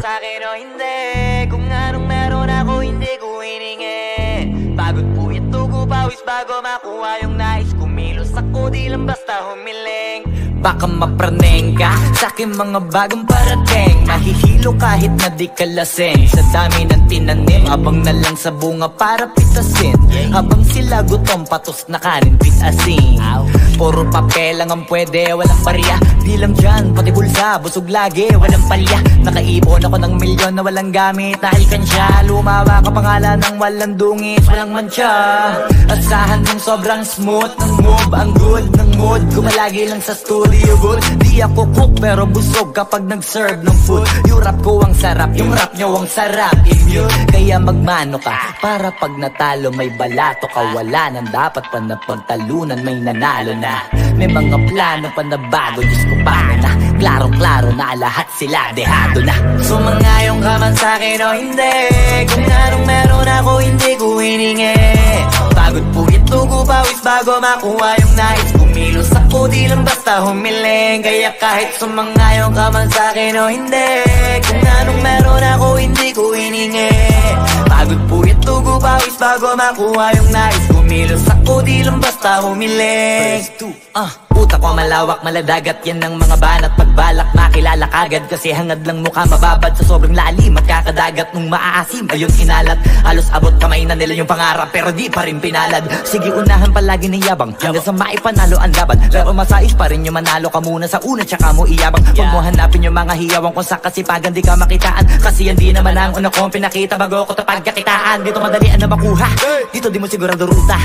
sa'kin o hindi. Kung anong meron ako hindi ko hiningi. Pagod puyat tugo pawis bago makuha yung nais. Kumilos ako di lang basta humiling. Baka mapraneng ka sa'kin mga bagong parating. Mahihilo kahit na di ka lasing. Sa dami ng tinanim, abang na lang sa bunga para pitasin. Habang sila gutom, patos na kanin, pitasin. Puro papel lang ang pwede, walang barya. Di lang dyan, pati bulsa, busog lagi, walang palya. Nakaipon ako ng milyon na walang gamit na alkansya. Lumawa ka pangalan ng walang dungis, walang mancha. Asahan mong sobrang smooth ng move, ang good ng mood. Gumalagi lang sa studio booth. Di ako cook pero busog kapag nag-serve ng food. Yung rap ko ang sarap, yung rap nyo ang sarap. Immune, kaya magmano ka para pag natalo may balato ka. Wala nang dapat pa na pagtalunan, may nanalo na. May mga plano pa na bago, Diyos ko paano na. Klarong-klaro na lahat sila dehado na. Sumangayong ka man sa'kin o hindi. Kung anong meron ako hindi ko hiningi. Pagod puyat tugo pawis bago makuha yung nais. Kumilos ako di lang basta humiling. Kaya kahit sumangayong ka man sa'kin o hindi. Kung anong meron ako hindi ko hiningi. Pagod puyat tugo pawis bago makuha yung nais. Kumilos ako di lang basta humiling. Utak ko malawak, maladagat yan ng mga banat. Pagbalak makilala kagad kasi hangad lang mukha mababad. Sa sobrang lalim at kakadagat nung maaasim ayun inalat. Halos abot kamay na nila yung pangarap pero di pa rin pinalad. Sige unahan palagi ng yabang hanggang sa maipanalo ang laban. Pero masais pa rin yung manalo ka muna sa una tsaka mo iyabang. Huwag mo hanapin yung mga hiyawang kung sa kasipagan di ka makitaan. Kasi yan di naman ang una kong pinakita bago ko tapagkakitaan. Dito madalian na makuha, dito di mo sigurado ruta.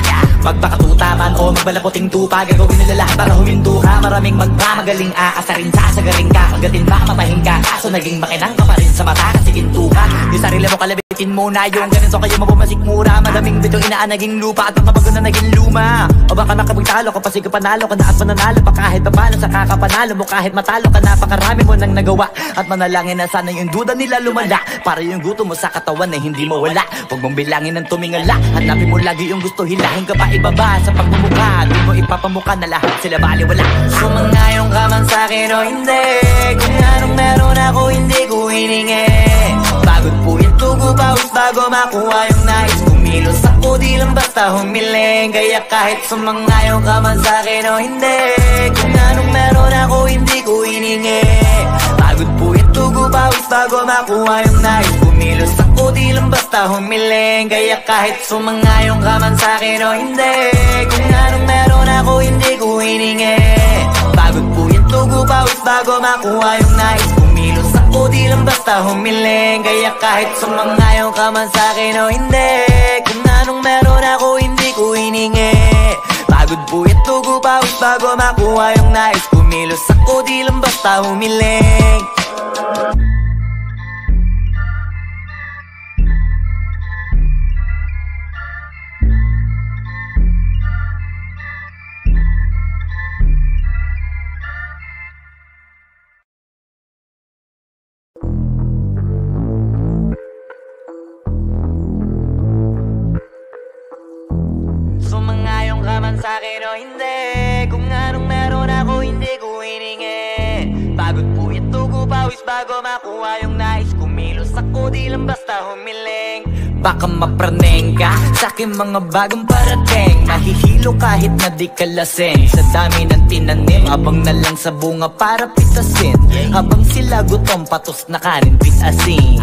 Magpakatuta man o magbalaputing tupa, gagawin nila lahat para huminto ka. Maraming magmamagaling aasarin sasagaling ka. Pagdating baka mapahing ka, kaso naging makinang ka pa rin sa mata kasi ginto ka. Yung sarili mo kalabitin muna yung ganito kayo mapumasik mura. Madaming bitong inaan naging lupa at mga bago na naging luma. O baka makapagtalo ka pa sige panalo ka na at mananalo pa kahit papano sa kakapanalo mo. Kahit matalo ka napakarami mo nang nagawa. At manalangin na sana yung duda nila lumala para yung gutom mo sa katawan na hindi mo wala. Huwag mong bilangin ng tumingala. Hanapin mo lagi yung gusto, hilahin ka pa ibaba sa pagmumukha. Di mo ipapamuka na lahat sila baliwala. Sumangayong ka man sa'kin o hindi. Kung anong meron ako hindi ko hiningi. Pagod puyat tugo pawis bago makuha yung nais. Kumilos ako di lang basta humiling. Kaya kahit sumangayong ka man sa'kin o hindi. Kung anong meron ako hindi ko hiningi. Pagod puyat tugo pawis bago makuha yung nais. Kumilos ako di lang basta humiling. Kaya kahit sumangayong ka man sa'kin o hindi. Kung anong meron ako hindi ko hiningi. Pagod puyat tugo pawis bago makuha yung nais. Kumilos ako di lang basta humiling. Kaya kahit sumangayong ka man sa'kin o hindi. Kung anong meron ako hindi ko hiningi. Pagod puyat tugo pawis bago makuha yung nais. Kumilos ako di lang basta humiling. Sumangayong ka man sa'kin o hindi. Kung anong meron ako hindi ko hiningi. Pagod puyat tugo pawis bago makuha yung nais. Kumilos ako di lang basta humiling. Baka mapraneng ka sa'kin mga bagong parating. Mahihilo kahit na di ka lasing. Sa dami ng tinanim, abang na lang sa bunga para pitasin. Habang sila gutom, patos na kanin, pitasin.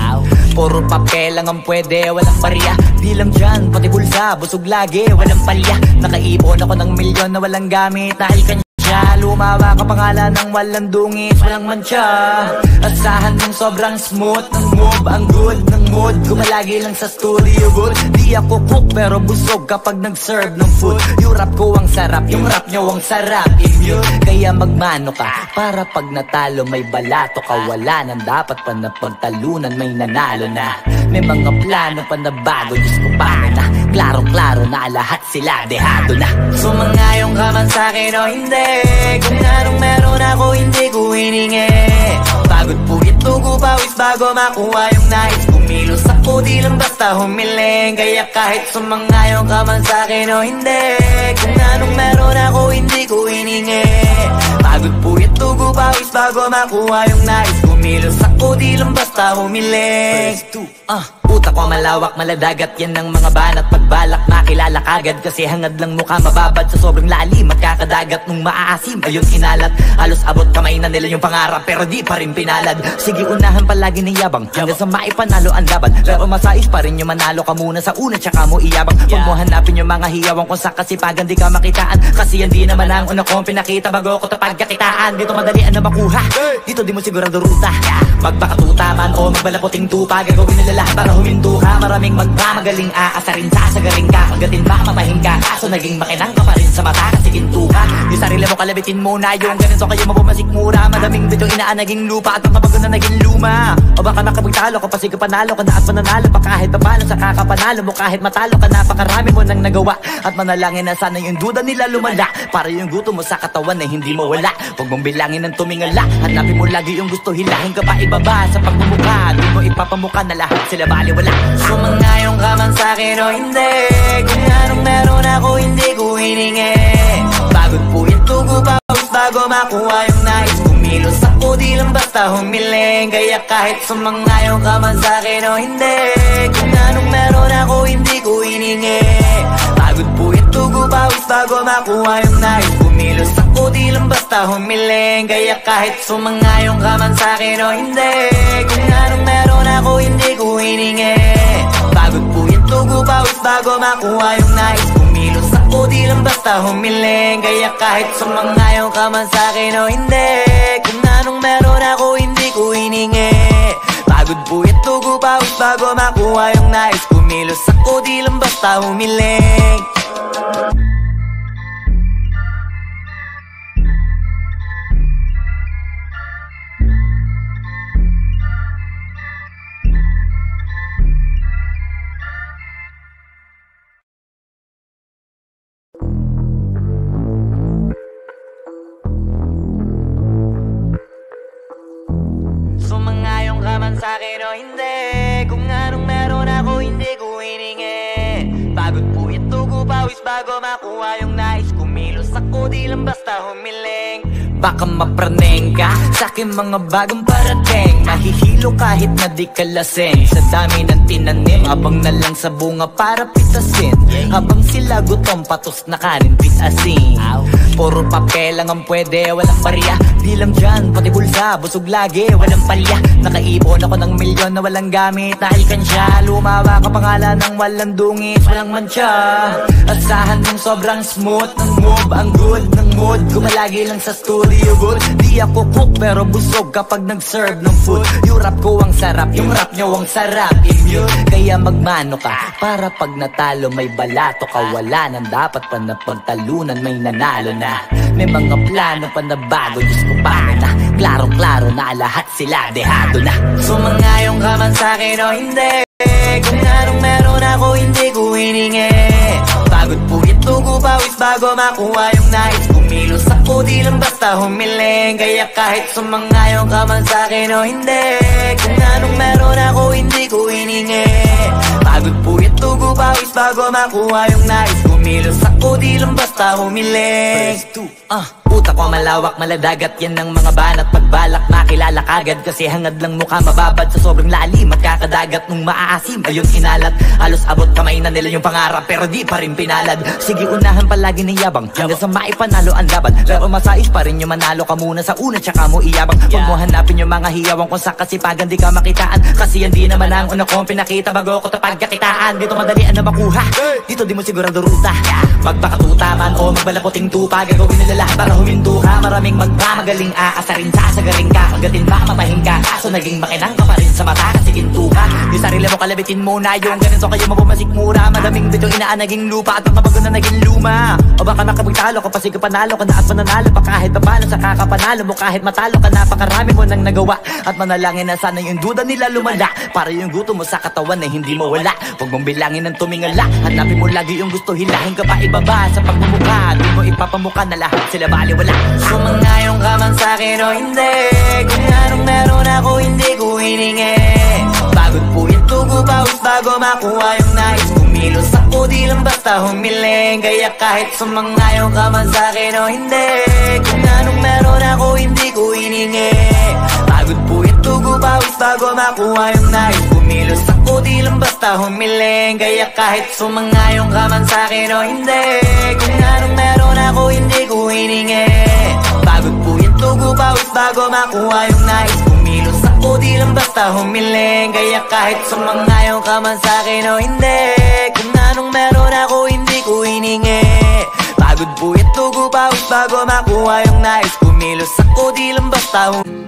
Puro papel lang ang pwede, walang barya. Di lang dyan, pati bulsa, busog lagi, walang palya. Nakaipon ako ng milyon na walang gamit na alkansya. Lumawa ka pangalan ng walang dungis, walang mancha. Asahan mong sobrang smooth ng move, ang good ng mood. Gumalagi lang sa studio booth. Di ako cook pero busog kapag nag-serve ng food. Yung rap ko ang sarap, yung rap nyo ang sarap. Immune, kaya magmano ka para pag natalo may balato ka. Wala nang dapat pa na pagtalunan, may nanalo na. May mga plano pa na bago, Diyos ko paano na. Klarong-klaro na lahat sila dehado na. Sumangayong ka man sa'kin o hindi. Kung anong meron ako hindi ko hiningi. Pagod puyat tugo pawis bago makuha yung nais. Kumilos ako di lang basta humiling. Kaya kahit sumangayong ka man sa'kin o hindi. Kung anong meron ako hindi ko hiningi. Pagod puyat tugo pawis pawis bago makuha yung nais. Kumilos ako di lang basta humiling. Utak ko malawak, maladagat yan ng mga banat. Pagbalak makilala kagad kasi hangad lang mukha mababad sa sobrang lalim at kakadagat nung maaasim. Ayun inalat, halos abot kamay na nila yung pangarap pero di pa rin pinalad. Sige unahan palagi ng yabang hanggang sa maipanalo ang laban. Pero masais pa rin yung manalo ka muna sa una tsaka mo iyabang. Huwag mo hanapin yung mga hiyawang kung sa kasipagan di ka makitaan. Kasi yan di naman ang una kong pinakita bago ko tapagkakitaan. Dito madalian na makuha, dito di mo sigurado ruta. Magbakatuta man o magbalaputing tupa, gagawin nila lahat para huminto ka. Maraming magmamagaling aasarin sasagaling ka. Kagatin baka mapahing ka, kaso naging makinang ka pa rin sa mata kasi ginto ka. Yung sarili mo kalabitin muna yung ganito kayo mabumasik mura. Madaming bitong inaan naging lupa at mabago na naging luma. O baka makapagtalo ka pa sige panalo ka na at mananalo pa kahit papalo sa kakapanalo mo. Kahit matalo ka napakarami mo nang nagawa at manalangin na sana yung duda nila lumala para yung gutom mo sa katawan na hindi mo wala. Huwag mong bilangin ng tumingala, hanapin mo lagi yung gusto, hilahin ka pa ibaba sa pagmumukha. Di mo ipapamukha na lahat sila baliwala. Sumangayon ka man sa'kin o hindi, kung anong meron ako hindi ko hiningi. Pagod po itugo pawis bago makuha yung nais. Kumilos ako di lang basta humiling. Kaya kahit sumangayon ka man sa'kin o hindi, kung anong meron ako hindi ko hiningi. Pagod po itugo pawis bago makuha yung nais. Kumilos ako di lang basta humiling. Kaya kahit sumangayon ka man sa'kin o hindi, kung anong meron ako hindi ko hiningi. Pagod po itugo pawis bago makuha yung nais. Kumilos ako di lang basta humiling. Kaya kahit sumangayon ka man sa'kin o hindi, kung anong meron ako hindi ko hiningi. Pagod po itugo pawis bago makuha yung nais. Kumilos ako di lang basta humiling. Sumangayon ka man sa'kin o hindi, kung anong meron ako hindi ko hiningi. Pagod po itugo pawis bago makuha yung nais. Kumilos ako di lang basta humiling. Baka mapraneng ka sa'kin mga bagong parating. Mahihilo kahit na di ka lasing. Sa dami ng tinanim, habang na lang sa bunga para pitasin. Habang sila gutom patos na kanin pitasin. Puro papel lang ang pwede, walang barya. Di lang dyan, pati bulsa, busog lagi, walang palya. Nakaipon ako ng milyon na walang gamit na alkansya. Lumawa ka pangalan ng walang dungis, walang mancha. Asahan ng sobrang smooth ng move, ang good ng mood. Gumalagi lang sa studio good. Di ako cook pero busog kapag nag-serve ng food. Yung rap ko ang sarap, yung rap nyo ang sarap. Immune, kaya magmano ka para pag natalo may balato ka. Wala nang dapat pa na pagtalunan, may nanalo na. May mga plano pa na bago, Diyos ko paano na. Klaro-klaro na lahat sila dehado na. Sumangayon ka man sa'kin o hindi, kung anong meron ako hindi ko hiningi. Pagod po itugo pawis bago makuha yung nais. Kumilos ako di lang basta humiling. Kaya kahit sumangayon ka man sa'kin o hindi, kung anong meron ako hindi ko hiningi. Pagod po itugo pawis bago makuha yung nais. Kumilos ako di lang basta humiling. Utak ko malawak, maladagat yan ng mga banat. Pagbalak makilala kagad kasi hangad lang mukha mababad sa sobrang lalim at kakadagat nung maaasim. Ayun inalat, halos abot kamay na nila yung pangarap pero di pa rin pinalad. Sige unahan palagi ng yabang hanggang sa maipanalo ang laban. Pero masais pa rin yung manalo ka muna sa una tsaka mo iyabang. Huwag mo hanapin yung mga hiyawang kung sa kasipagan di ka makitaan. Kasi yan di naman ang una kong pinakita bago ko tapagkakitaan. Dito madalian na makuha, dito di mo sigurado ruta. Magbakatuta man o magbalaputing tupa, gagawin nila lahat para huminto ka. Maraming magmamagaling aasarin sasagaling ka. Kagatin baka mapahing ka, kaso naging makinang ka pa rin sa mata kasi ginto ka. Yung sarili mo kalabitin muna yung ganito kayo mabumasik mura. Madaming bitong inaan naging lupa at mabago na naging luma. O baka makapagtalo ka pa sige panalo ka na at mananalo pa kahit papalo sa kakapanalo mo. Kahit matalo ka napakarami mo nang nagawa at manalangin na sana yung duda nila lumala para yung gutom mo sa katawan na hindi mo wala. Huwag mong bilangin ng tumingala, hanapin mo lagi yung gusto, hilahin ka pa ibaba sa pagmumukha. Di mo ipapamukha na lahat sila baliwala. Sumangayon ka man sa'kin o hindi, kung anong meron ako hindi ko hiningi. Pagod po itugo pawis bago makuha yung nais. kumilos ako, di lang basta humiling. Kaya kahit sumangayon ka man sa'kin o hindi, kung anong meron ako hindi ko hiningi. Pagod puyat tugo pawis bago makuha yung nais. Kumilos ako, di lang basta humiling. Kaya kahit sumangayon ka man sa'kin o hindi, kung anong meron ako hindi ko hiningi. Pagod puyat tugo pawis bago makuha yung nais. Kumilos ako, di lang basta humiling. Kaya kahit sumangayon ka man sa'kin o hindi, kung anong meron ako hindi ko hiningi. Pagod puyat tugo pawis bago makuha yung nais. Kumilos ako, di lang basta humiling.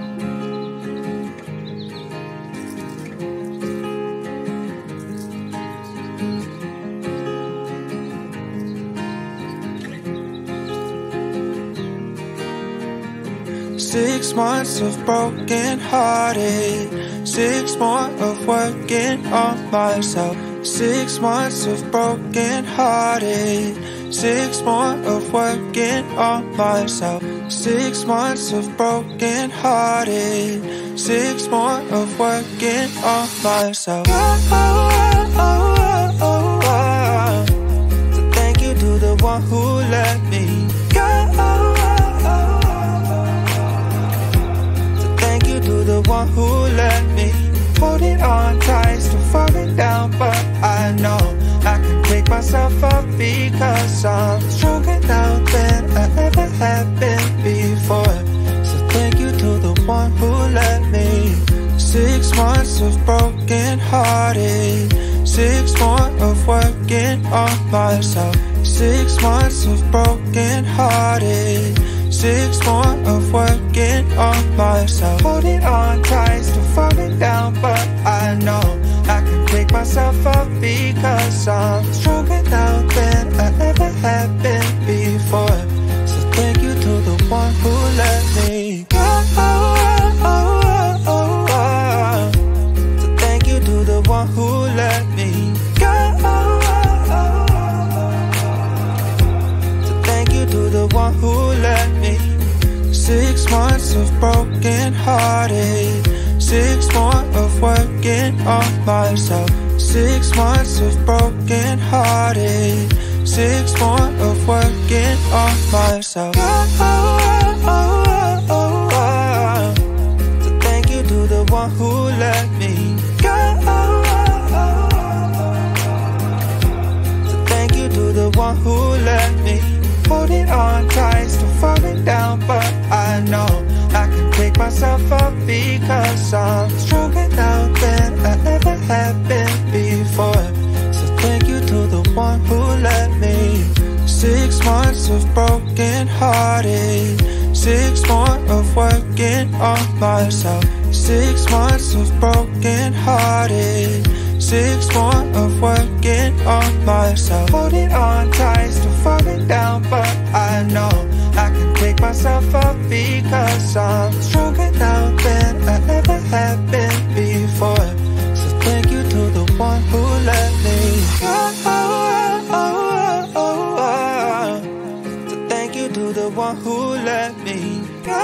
6 months of broken hearted, 6 more of working on myself. 6 months of broken hearted, 6 more of working on myself. 6 months of broken hearted, 6 more of working on myself. So thank you to the one who let me go. To the one who let me holding on tight, still falling down, but I know I can pick myself up because I'm stronger now than I ever have been before. So thank you to the one who let me. 6 months of broken hearted, 6 more of working on myself. 6 months of broken hearted, 6 more of working on myself. Holding on tight, still falling down, but I know I can pick myself up because I'm stronger now than I ever have been before. So thank you to the one who let me go. So thank you to the one who let me go. So thank you to the one who let me. 6 months of broken hearted, 6 more of working on myself. 6 months of broken hearted, 6 more of working on myself. So thank you to the one who let me go. So thank you to the one who let me. Holding on tight, still falling down, but I know I can pick myself up because I'm stronger now than I ever have been before. So thank you to the one who let me. 6 months of broken hearted, 6 more of working on myself. 6 months of broken hearted, 6 more of working on myself. Holding on tight, still falling down, but I know I can pick myself up because I'm stronger now than I ever have been before. So thank you to the one who let me go. So thank you to the one who let me go.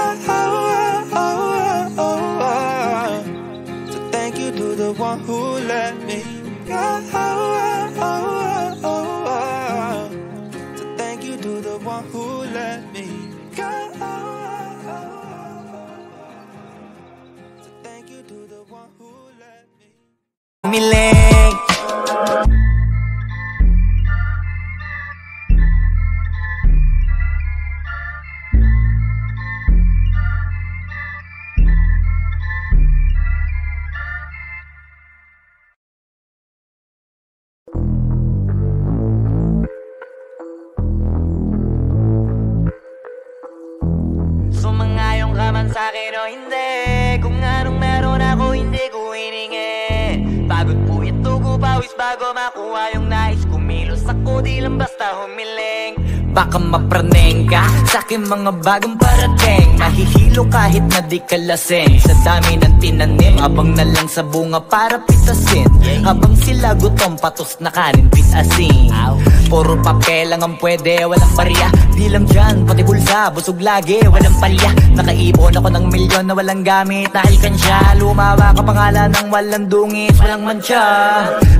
So thank you to the one who let me go. So thank you to the one who let me go. So thank you to the one who let me. Humiling. Sumangayong ka man sa'kin o hindi, kung anong meron ako hindi ko hiningi. Pagod puyat tugo pawis bago makuha yung nais. Kumilos ako, di lang basta humiling. Baka mapraneng ka sa'kin mga bagong parating. Mahihila kilo kahit na di kalasin. Sa dami ng tinanim, abang na lang sa bunga para pitasin. Habang sila gutom, patos na kanin, pitasin. Puro papel lang ang pwede, walang barya. Di lang dyan, pati bulsa, busog lagi, walang palya. Nakaipon ako ng milyon na walang gamit na alkansya. Lumawa ka pangalan ng walang dungis, walang mancha.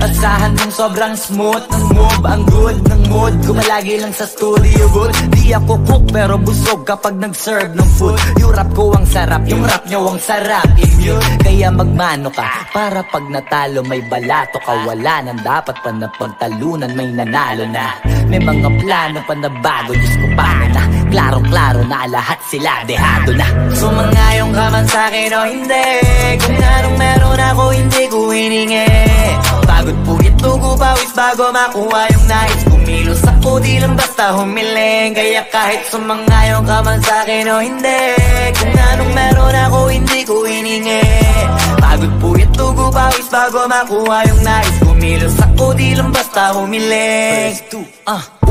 Asahan mong sobrang smooth ng move, ang good ng mood. Gumalagi lang sa studio booth. Di ako cook pero busog kapag nag-serve ng food. Yung rap ko ang sarap, yung rap nyo ang sarap. Immune, kaya magmano ka para pag natalo may balato ka. Wala nang dapat pa na pagtalunan, may nanalo na. May mga plano pa na bago, Diyos ko paano na. Klarong-klaro na lahat sila dehado na. Sumangayong ka man sa'kin o hindi, kung anong meron ako hindi ko hiningi. Pagod puyat tugo pawis bago makuha yung nais. Kumilos ako di lang basta humiling. Kaya kahit sumangayong ka man sa'kin o hindi, kung anong meron ako hindi ko hiningi. Pagod puyat tugo pawis bago makuha yung nais. Kumilos ako di lang basta humiling.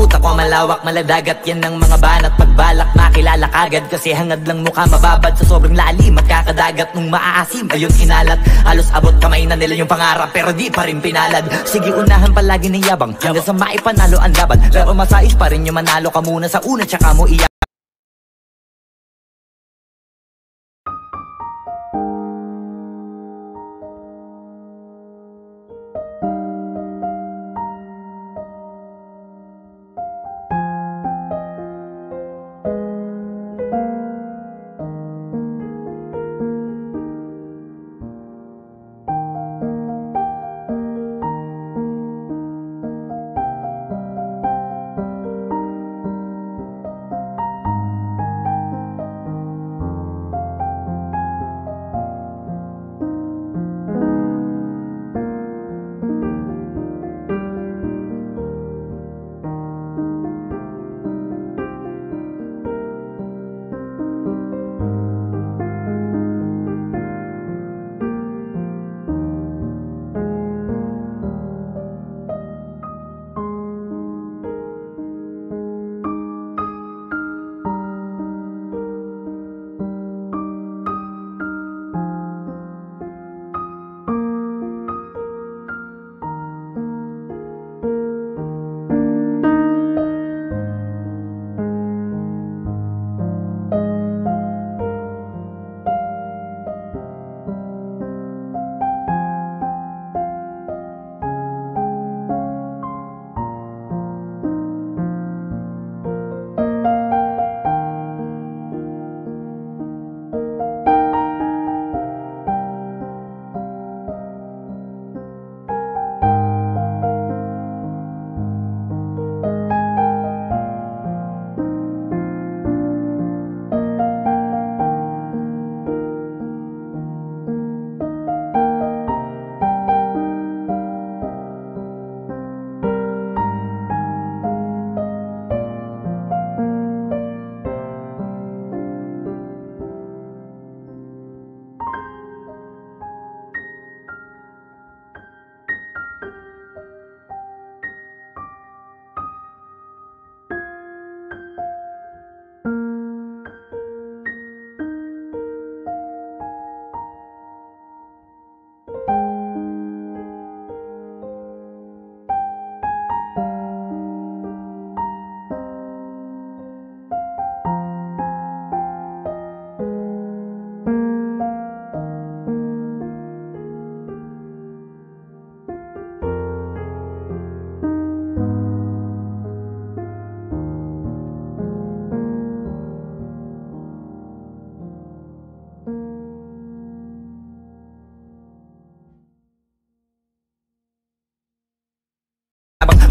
Utak ko malawak, maladagat, yan ang mga banat. Pagbalak makilala kagad kasi hangad lang mukha mababad. Sa sobrang lalim at kakadagat nung maaasim ayun inalat. Halos abot kamay na nila yung pangarap pero di pa rin pinalad. Sige unahan palagi ni yabang hanggang sa maipanalo ang laban. Pero masais pa rin yung manalo ka muna sa una tsaka mo iyak.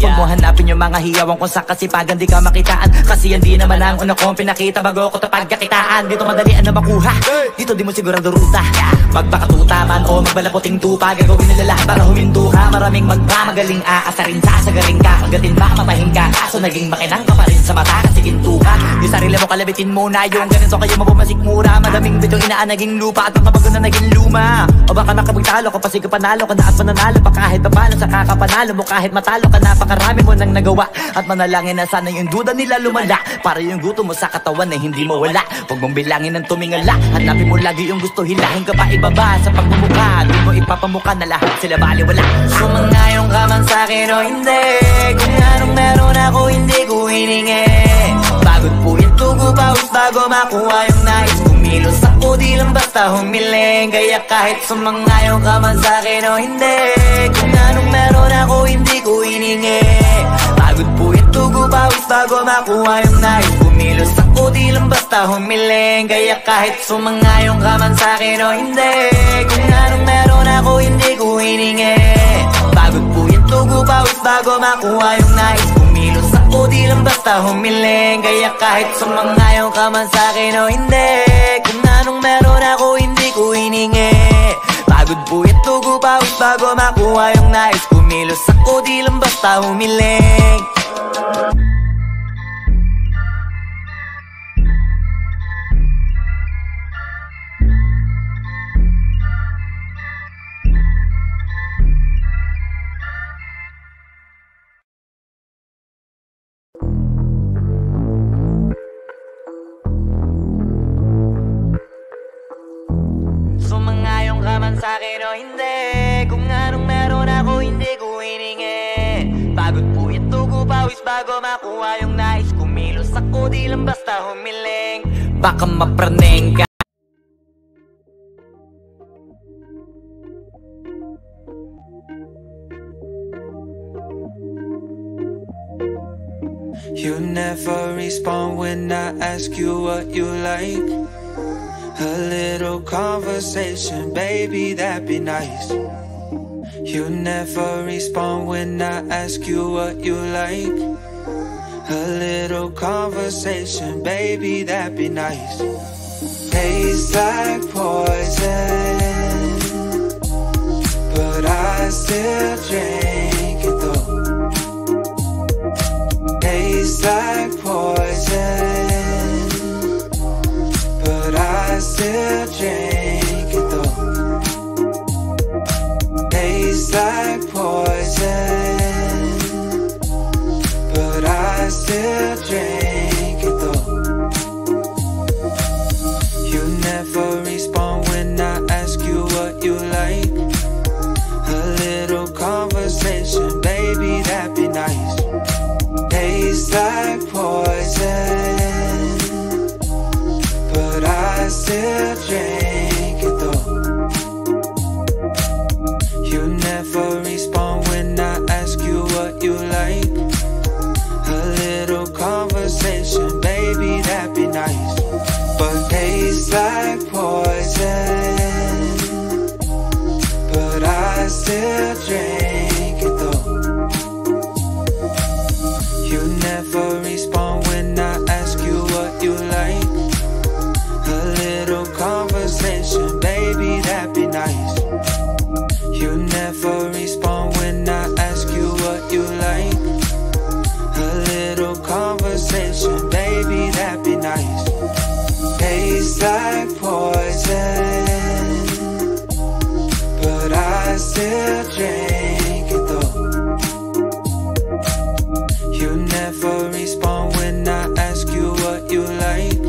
Huwag mo hanapin yung mga hiyawang kung sa kasipagan di ka makitaan. Kasi yan di naman ang una kong pinakita bago ko tapagkakitaan. Dito madalian na makuha, dito di mo sigurado ruta. Magbakatuta man o magbalaputing tupa, gagawin nila lahat para huminto ka. Maraming magmamagaling aasarin, sasagaring ka. Pagdating ba mapahing ka, kaso naging makinang ka pa rin sa mata kasi ginto ka. Yung sarili mo kalabitin muna, yung ganito kayo mabumasik mura. Madaming bitong inaan naging lupa at mga bago na naging luma. O baka nakapagtalo ka pa, sige panalo ka na at mananalo pa kahit papalo. Sa kakapanalo mo kahit matalo ka napakarami. dami mo nang nagawa. At manalangin na sana yung duda nila lumala, para yung gutom mo sa katawan ay hindi mawala. Huwag mong bilangin ng tumingala, hanapin mo lagi yung gusto, hilahin ka pa ibaba sa pagmumukha. Doon mo ipapamuka na lahat sila baliwala. Sumangayong ka man sa'kin o hindi, kung anong meron ako hindi ko hiningi. Pagod po ito pawis bago makuha yung nais. Kumilos ako di lang basta humiling. Kaya kahit sumangayong ka man sa'kin o hindi, kung anong meron ako hindi ko hiningi. Pagod po ito pawis bago makuha yung nais. Kumilos ako di lang basta humiling. Kaya kahit sumangayong ka man sa'kin o hindi, kung anong meron ako hindi ko hiningi. Pagod po ito pawis bago makuha yung nais. Kumilos ako di lang basta humiling. Kaya kahit sumangayong ka man sa'kin o hindi, kung anong meron ako hindi ko hiningi. Pagod po ito pawis bago makuha yung nais. Kumilos ako di lang basta humiling. Sumangayong ka man sa'kin o hindi, kung anong meron ako hindi ko hiningi. Pagod po ito pawis bago makuha yung nais. Kumilos ako di lang basta humiling. Baka mapraneng ka. You never respond when I ask you what you like. A little conversation, baby, that'd be nice. You never respond when I ask you what you like. A little conversation, baby, that'd be nice. Tastes like poison, but I still drink it though. Tastes like poison, but I still drink it though. Tastes like poison, but I still drink it though. You never respond when I ask you what you like. A little conversation, baby, that'd be nice. Tastes like poison, but I still drink it though. You never respond when I ask you what you like. A little conversation, baby, that'd be nice. But tastes like poison, but I still drink it though. You never respond when I ask you what you like. A little conversation, baby, that'd be nice. You never respond when I ask you what you like. A little conversation, baby, that'd be nice. Tastes like poison, but I still drink it though. You never respond when I ask you what you like.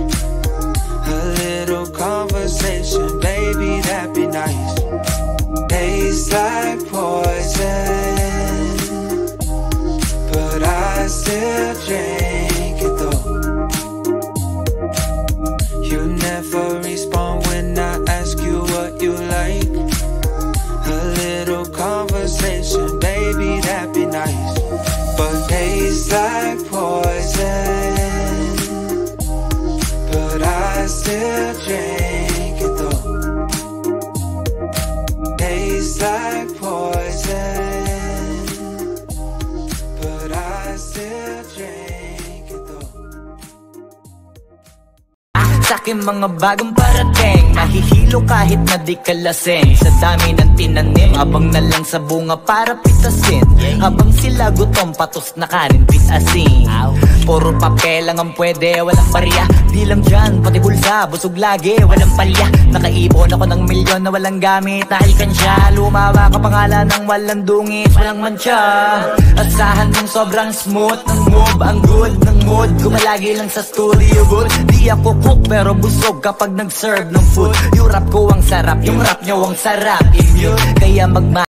A little conversation, baby, that'd be nice. Tastes like poison, but I still drink it though. You never respond when I ask you what you like. A little conversation, baby, that'd be nice. But tastes like poison, but I still drink it though. Tastes like poison, but I still drink it though. Sa'king mga bagong parating, mahihilo kilo kahit na di kalasin. Sa dami ng tinanim, abang na lang sa bunga para pitasin. Habang sila gutom, patos na kanin, pitasin. Puro papel lang ang pwede, walang barya. Di lang dyan, pati bulsa, busog lagi, walang palya. Nakaipon ako ng milyon na walang gamit dahil kansya. Lumawa ka pangalan ng walang dungis, walang mancha. Asahan mong sobrang smooth ng move, ang good ng mood. Gumalagi lang sa studio booth. Di ako cook pero busog kapag nag-serve ng food. Yung rap ko ang sarap, yung rap nyo ang sarap. Immune, kaya magma